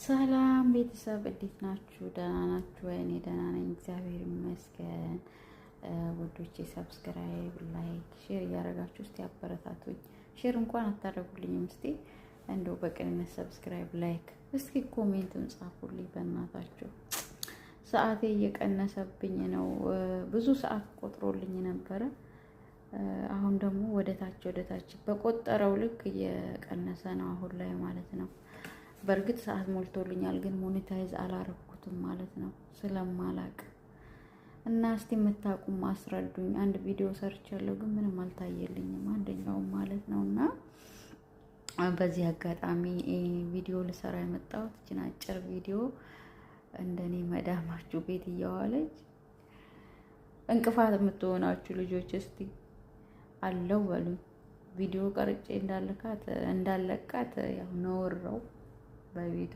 ሰላም ቤተሰብ እንዴት ናችሁ? ደህና ናችሁ ወይ? እኔ ደህና ነኝ፣ እግዚአብሔር ይመስገን። ውዶቼ ሰብስክራይብ፣ ላይክ፣ ሼር እያደረጋችሁ እስቲ አበረታቱኝ። ሼር እንኳን አታደርጉልኝም። እስቲ እንደው በቅንነት ሰብስክራይብ፣ ላይክ እስኪ ኮሜንትም ጻፉልኝ በእናታችሁ። ሰዓቴ እየቀነሰብኝ ነው። ብዙ ሰዓት ቆጥሮልኝ ነበረ። አሁን ደግሞ ወደ ታች በቆጠረው ልክ እየቀነሰ ነው አሁን ላይ ማለት ነው። በእርግጥ ሰዓት ሞልቶልኛል፣ ግን ሞኔታይዝ አላረኩትም ማለት ነው ስለማላቅ እና እስቲ የምታውቁም አስረዱኝ። አንድ ቪዲዮ ሰርቻለሁ፣ ግን ምንም አልታየልኝም አንደኛውም ማለት ነው። እና በዚህ አጋጣሚ ቪዲዮ ልሰራ የመጣሁት እችን አጭር ቪዲዮ እንደኔ መዳማችሁ ቤት እየዋለች እንቅፋት የምትሆናችሁ ልጆች እስቲ አለው በሉኝ። ቪዲዮ ቀርጬ እንዳለቃት ያው ነውረው በቤቷ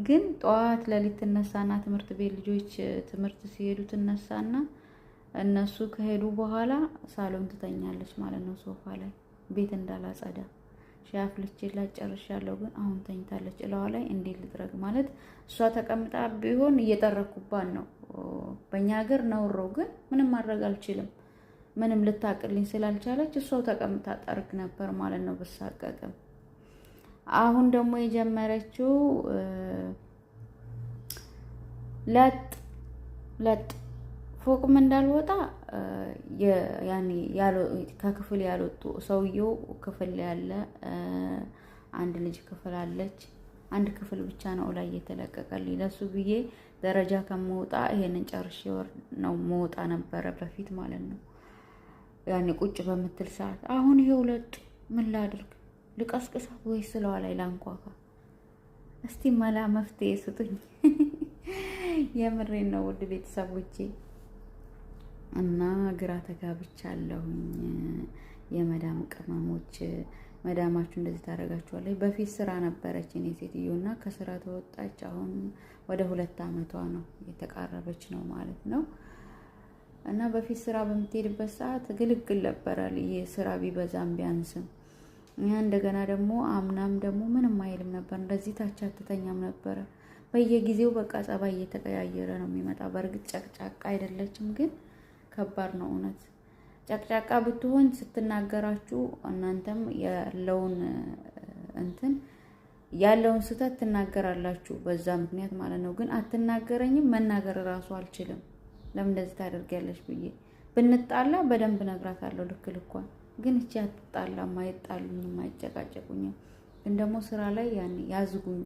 ግን ጠዋት ለሊት ትነሳና ትምህርት ቤት ልጆች ትምህርት ሲሄዱ ትነሳና እነሱ ከሄዱ በኋላ ሳሎን ትተኛለች ማለት ነው። ሶፋ ላይ ቤት እንዳላጸዳ ሻፍ ልቼላት ጨርሻለሁ፣ ግን አሁን ተኝታለች። እላዋ ላይ እንዴት ልጥረግ ማለት እሷ ተቀምጣ ቢሆን እየጠረኩባት ነው። በእኛ ሀገር ነውረው፣ ግን ምንም ማድረግ አልችልም። ምንም ልታቅልኝ ስላልቻለች እሷው ተቀምጣ ጠርግ ነበር ማለት ነው ብሳቀቅም። አሁን ደግሞ የጀመረችው ለጥ ፎቅም እንዳልወጣ ያኔ ከክፍል ያልወጡ ሰውየው ክፍል ያለ አንድ ልጅ ክፍል አለች። አንድ ክፍል ብቻ ነው ላይ የተለቀቀልኝ። ለሱ ብዬ ደረጃ ከመውጣ ይሄንን ጨርሼ ወር ነው መውጣ ነበረ በፊት ማለት ነው። ያኔ ቁጭ በምትል ሰዓት አሁን ይሄው ለጥ ምን ላድርግ? ልቀስቅሳት ወይስ ስለዋ ላይ ላንኳኳ? እስቲ መላ መፍትሄ ስጡኝ። የምሬን ነው ውድ ቤተሰቦቼ። እና ግራ ተጋብቻለሁኝ። የመዳም ቅመሞች መዳማችሁ እንደዚህ ታደርጋችኋለች። በፊት ስራ ነበረች እኔ ሴትዮና ከስራ ተወጣች። አሁን ወደ 2 አመቷ ነው፣ የተቃረበች ነው ማለት ነው። እና በፊት ስራ በምትሄድበት ሰዓት ግልግል ነበራል። ይሄ ስራ ቢበዛም ቢያንስም እንደገና ደግሞ አምናም ደግሞ ምንም አይልም ነበር። እንደዚህ ታች አትተኛም ነበረ። በየጊዜው በቃ ጸባይ እየተቀያየረ ነው የሚመጣ። በእርግጥ ጨቅጫቃ አይደለችም፣ ግን ከባድ ነው እውነት። ጨቅጫቃ ብትሆን ስትናገራችሁ እናንተም ያለውን ስህተት ትናገራላችሁ በዛ ምክንያት ማለት ነው። ግን አትናገረኝም፣ መናገር እራሱ አልችልም። ለምን እንደዚህ ታደርጊያለሽ ብዬ ብንጣላ በደንብ ነግራታለሁ ልክ ልኳን። ግን እቺ አትጣላም፣ አይጣሉኝም፣ አይጨቃጨቁኝም። ግን ደግሞ ስራ ላይ ያዝጉኝ